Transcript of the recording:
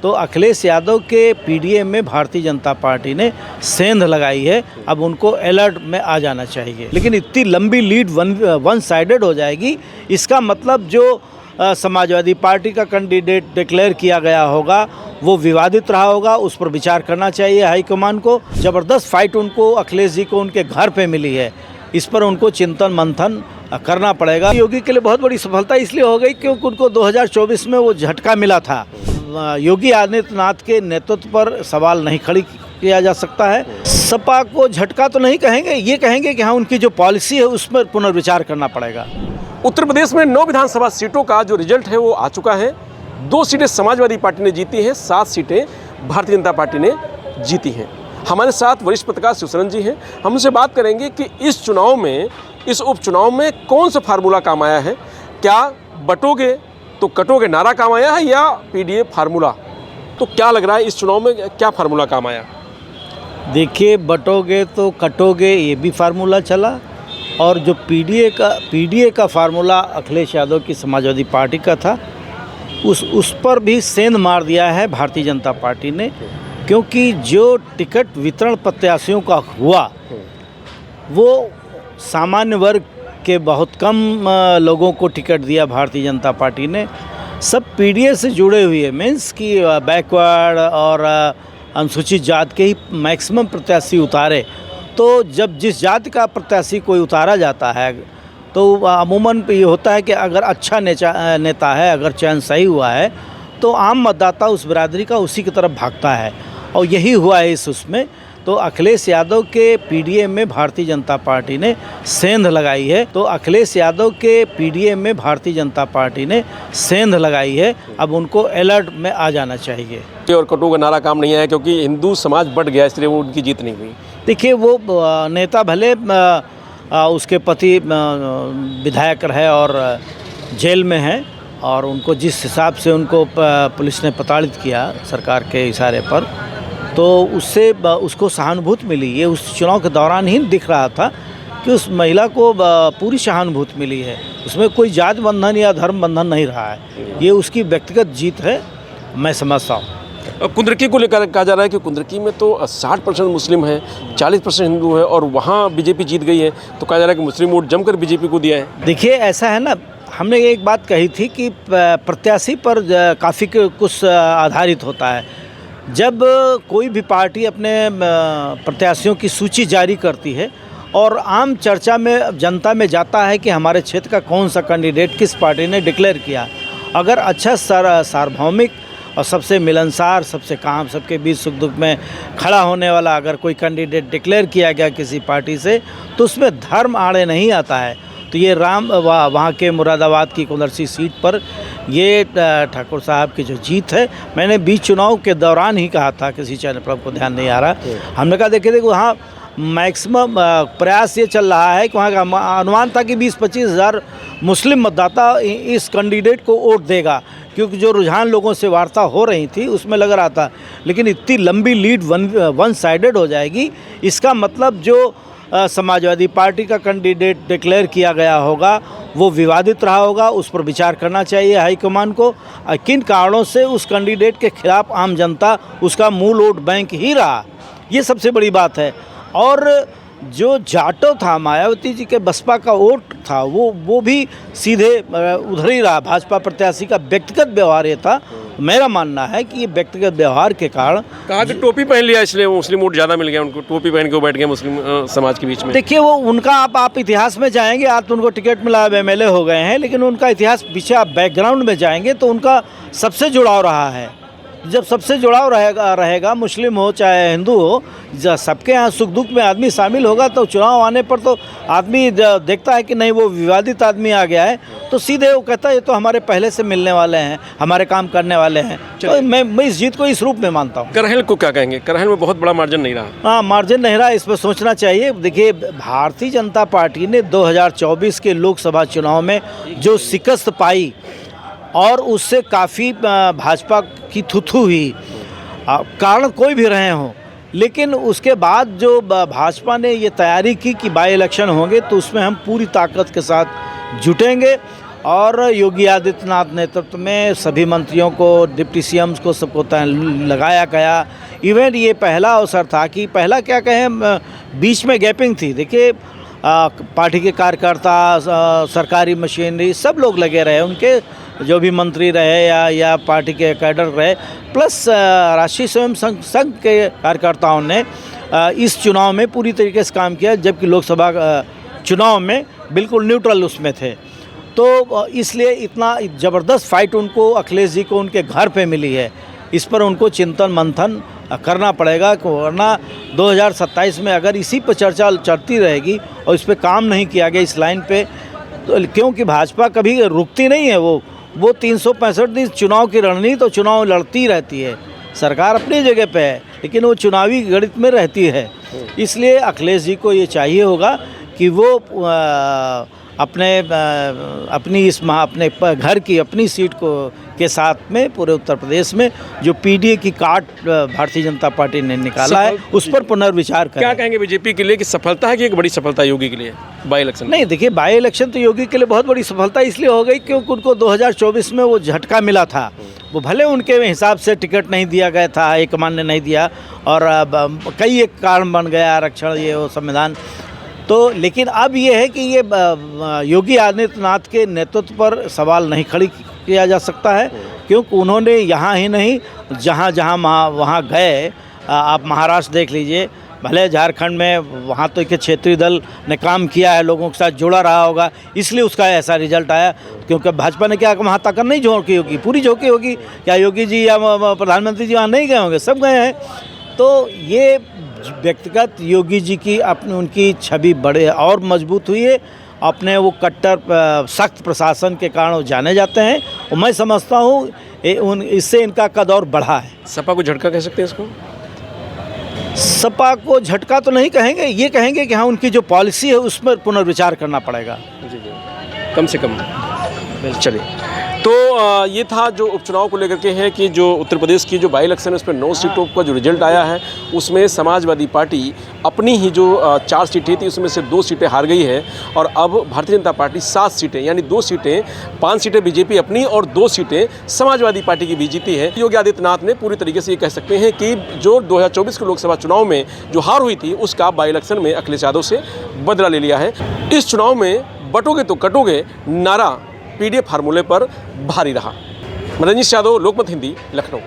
तो अखिलेश यादव के पीडीए में भारतीय जनता पार्टी ने सेंध लगाई है। अब उनको अलर्ट में आ जाना चाहिए। लेकिन इतनी लंबी लीड वन साइडेड हो जाएगी, इसका मतलब जो समाजवादी पार्टी का कैंडिडेट डिक्लेयर किया गया होगा वो विवादित रहा होगा, उस पर विचार करना चाहिए हाईकमान को। ज़बरदस्त फाइट उनको, अखिलेश जी को उनके घर पे मिली है, इस पर उनको चिंतन मंथन करना पड़ेगा। योगी के लिए बहुत बड़ी सफलता इसलिए हो गई क्योंकि उनको 2024 में वो झटका मिला था। योगी आदित्यनाथ के नेतृत्व पर सवाल नहीं खड़ी किया जा सकता है। सपा को झटका तो नहीं कहेंगे, ये कहेंगे कि हाँ उनकी जो पॉलिसी है उस पर पुनर्विचार करना पड़ेगा। उत्तर प्रदेश में 9 विधानसभा सीटों का जो रिजल्ट है वो आ चुका है। 2 सीटें समाजवादी पार्टी ने जीती हैं, 7 सीटें भारतीय जनता पार्टी ने जीती हैं। हमारे साथ वरिष्ठ पत्रकार शिवशरण जी हैं। हम उनसे बात करेंगे कि इस चुनाव में, इस उपचुनाव में कौन सा फार्मूला काम आया है। क्या बटोगे तो कटोगे नारा काम आया है या पीडीए फार्मूला? तो क्या लग रहा है इस चुनाव में क्या फार्मूला काम आया? देखिए, बटोगे तो कटोगे ये भी फार्मूला चला, और जो पीडीए का फार्मूला अखिलेश यादव की समाजवादी पार्टी का था उस पर भी सेंध मार दिया है भारतीय जनता पार्टी ने। क्योंकि जो टिकट वितरण प्रत्याशियों का हुआ वो सामान्य वर्ग के बहुत कम लोगों को टिकट दिया भारतीय जनता पार्टी ने। सब पीडीए से जुड़े हुए मीन्स कि बैकवर्ड और अनुसूचित जात के ही मैक्सिमम प्रत्याशी उतारे। तो जब जिस जाति का प्रत्याशी कोई उतारा जाता है तो अमूमन ये होता है कि अगर अच्छा नेता है, अगर चयन सही हुआ है तो आम मतदाता उस बिरादरी का उसी की तरफ भागता है, और यही हुआ है उसमें। तो अखिलेश यादव के पीडीए में भारतीय जनता पार्टी ने सेंध लगाई है। तो अखिलेश यादव के पीडीए में भारतीय जनता पार्टी ने सेंध लगाई है। अब उनको अलर्ट में आ जाना चाहिए। और कटोगे नारा काम नहीं आया क्योंकि हिंदू समाज बढ़ गया, इसलिए वो उनकी जीत नहीं हुई। देखिए, वो नेता भले उसके पति विधायक रहे और जेल में हैं, और उनको जिस हिसाब से उनको पुलिस ने प्रताड़ित किया सरकार के इशारे पर, तो उससे उसको सहानुभूति मिली। ये उस चुनाव के दौरान ही दिख रहा था कि उस महिला को पूरी सहानुभूति मिली है। उसमें कोई जाति बंधन या धर्म बंधन नहीं रहा है। ये उसकी व्यक्तिगत जीत है, मैं समझता हूँ। कुंदरकी को लेकर कहा जा रहा है कि कुंदरकी में तो 60% मुस्लिम हैं, 40% हिंदू है, और वहाँ बीजेपी जीत गई है। तो कहा जा रहा है कि मुस्लिम वोट जमकर बीजेपी को दिया है। देखिए, ऐसा है ना, हमने एक बात कही थी कि प्रत्याशी पर काफ़ी कुछ आधारित होता है। जब कोई भी पार्टी अपने प्रत्याशियों की सूची जारी करती है और आम चर्चा में जनता में जाता है कि हमारे क्षेत्र का कौन सा कैंडिडेट किस पार्टी ने डिक्लेयर किया, अगर अच्छा सार्वभौमिक और सबसे मिलनसार, सबसे काम, सबके बीच सुख दुख में खड़ा होने वाला अगर कोई कैंडिडेट डिक्लेयर किया गया किसी पार्टी से, तो उसमें धर्म आड़े नहीं आता है। तो ये वहाँ के मुरादाबाद की कुंदरसी सीट पर ये ठाकुर साहब की जो जीत है, मैंने बीच चुनाव के दौरान ही कहा था, किसी चैनल पर आपको ध्यान नहीं आ रहा, हमने कहा देखिए वहाँ मैक्सिमम प्रयास ये चल रहा है कि वहाँ का अनुमान था कि 20-25 हज़ार मुस्लिम मतदाता इस कैंडिडेट को वोट देगा, क्योंकि जो रुझान लोगों से वार्ता हो रही थी उसमें लग रहा था। लेकिन इतनी लंबी लीड वन साइडेड हो जाएगी, इसका मतलब जो समाजवादी पार्टी का कैंडिडेट डिक्लेयर किया गया होगा वो विवादित रहा होगा, उस पर विचार करना चाहिए हाईकमान को। किन कारणों से उस कैंडिडेट के खिलाफ आम जनता उसका मूल वोट बैंक ही रहा, ये सबसे बड़ी बात है। और जो जाटो था, मायावती जी के बसपा का वोट था, वो भी सीधे उधर ही रहा। भाजपा प्रत्याशी का व्यक्तिगत व्यवहार ये था। मेरा मानना है कि ये व्यक्तिगत व्यवहार के कारण, कहा कि टोपी पहन लिया इसलिए मुस्लिम वोट ज़्यादा मिल गया उनको, टोपी पहन के वो बैठ गए मुस्लिम समाज के बीच में। देखिए, वो उनका आप इतिहास में जाएंगे, आज तो उनको टिकट मिला, एमएलए हो गए हैं, लेकिन उनका इतिहास पीछे आप बैकग्राउंड में जाएंगे तो उनका सबसे जुड़ाव रहा है। जब सबसे जुड़ाव रहेगा मुस्लिम हो चाहे हिंदू हो, सबके यहाँ सुख दुख में आदमी शामिल होगा, तो चुनाव आने पर तो आदमी देखता है कि नहीं वो विवादित आदमी आ गया है, तो सीधे वो कहता है ये तो हमारे पहले से मिलने वाले हैं, हमारे काम करने वाले हैं। तो मैं इस जीत को इस रूप में मानता हूँ। करहल को क्या कहेंगे? करहल में बहुत बड़ा मार्जिन नहीं रहा। हाँ, मार्जिन नहीं रहा, इस पर सोचना चाहिए। देखिए, भारतीय जनता पार्टी ने 2024 के लोकसभा चुनाव में जो शिकस्त पाई और उससे काफ़ी भाजपा की थुथु हुई, कारण कोई भी रहे हों, लेकिन उसके बाद जो भाजपा ने ये तैयारी की कि बाई इलेक्शन होंगे तो उसमें हम पूरी ताकत के साथ जुटेंगे और योगी आदित्यनाथ नेतृत्व में सभी मंत्रियों को, डिप्टी सीएम्स को, सबको लगाया गया। इवन ये पहला अवसर था कि पहला क्या कहें, बीच में गैपिंग थी। देखिए पार्टी के कार्यकर्ता, सरकारी मशीनरी, सब लोग लगे रहे, उनके जो भी मंत्री रहे या पार्टी के कैडर रहे, प्लस राष्ट्रीय स्वयं संघ के कार्यकर्ताओं ने इस चुनाव में पूरी तरीके से काम किया, जबकि लोकसभा चुनाव में बिल्कुल न्यूट्रल उसमें थे। तो इसलिए इतना ज़बरदस्त फाइट उनको, अखिलेश जी को उनके घर पे मिली है। इस पर उनको चिंतन मंथन करना पड़ेगा, वरना 2027 में अगर इसी पर चर्चा चलती रहेगी और इस पर काम नहीं किया गया इस लाइन पे, तो क्योंकि भाजपा कभी रुकती नहीं है, वो 365 दिन चुनाव की रणनीति तो चुनाव लड़ती रहती है। सरकार अपनी जगह पे है, लेकिन वो चुनावी गणित में रहती है। इसलिए अखिलेश जी को ये चाहिए होगा कि वो अपनी अपने घर की अपनी सीट को के साथ में पूरे उत्तर प्रदेश में जो पीडीए की काट भारतीय जनता पार्टी ने निकाला है, उस पर पुनर्विचार करें। क्या कहेंगे बीजेपी के लिए कि सफलता है कि एक बड़ी सफलता योगी के लिए बाई इलेक्शन? नहीं, देखिए बाई इलेक्शन तो योगी के लिए बहुत बड़ी सफलता इसलिए हो गई क्योंकि उनको 2024 में वो झटका मिला था। वो भले उनके हिसाब से टिकट नहीं दिया गया था, हाईकमान ने नहीं दिया, और कई एक कारण बन गया, आरक्षण, ये वो संविधान, तो लेकिन अब ये है कि ये योगी आदित्यनाथ के नेतृत्व पर सवाल नहीं खड़ी किया जा सकता है, क्योंकि उन्होंने यहाँ ही नहीं, जहाँ जहाँ वहाँ गए, आप महाराष्ट्र देख लीजिए, भले झारखंड में वहाँ तो एक क्षेत्रीय दल ने काम किया है, लोगों के साथ जुड़ा रहा होगा, इसलिए उसका ऐसा रिजल्ट आया। क्योंकि भाजपा ने क्या वहाँ तक नहीं झोंकी होगी, पूरी झोंकी होगी। क्या योगी जी या प्रधानमंत्री जी वहाँ नहीं गए होंगे? सब गए हैं। तो ये व्यक्तिगत योगी जी की अपनी उनकी छवि बड़े और मजबूत हुई है। अपने वो कट्टर सख्त प्रशासन के कारण वो जाने जाते हैं, और मैं समझता हूँ इससे इनका कद और बढ़ा है। सपा को झटका कह सकते हैं इसको? सपा को झटका तो नहीं कहेंगे, ये कहेंगे कि हाँ, उनकी जो पॉलिसी है उस पर पुनर्विचार करना पड़ेगा। जी, कम से कम। चलिए, तो ये था जो उपचुनाव को लेकर के है कि जो उत्तर प्रदेश की जो बाई इलेक्शन है उस पर 9 सीटों का जो रिजल्ट आया है, उसमें समाजवादी पार्टी अपनी ही जो 4 सीटें थी उसमें से 2 सीटें हार गई है, और अब भारतीय जनता पार्टी 7 सीटें, यानी 2 सीटें, 5 सीटें बीजेपी अपनी और 2 सीटें समाजवादी पार्टी की भी जीती है। योगी आदित्यनाथ ने पूरी तरीके से ये कह सकते हैं कि जो 2024 के लोकसभा चुनाव में जो हार हुई थी उसका बाई इलेक्शन में अखिलेश यादव से बदला ले लिया है। इस चुनाव में बटोगे तो कटोगे नारा पीडीए फार्मूले पर भारी रहा। रजनीश यादव, लोकमत हिंदी, लखनऊ।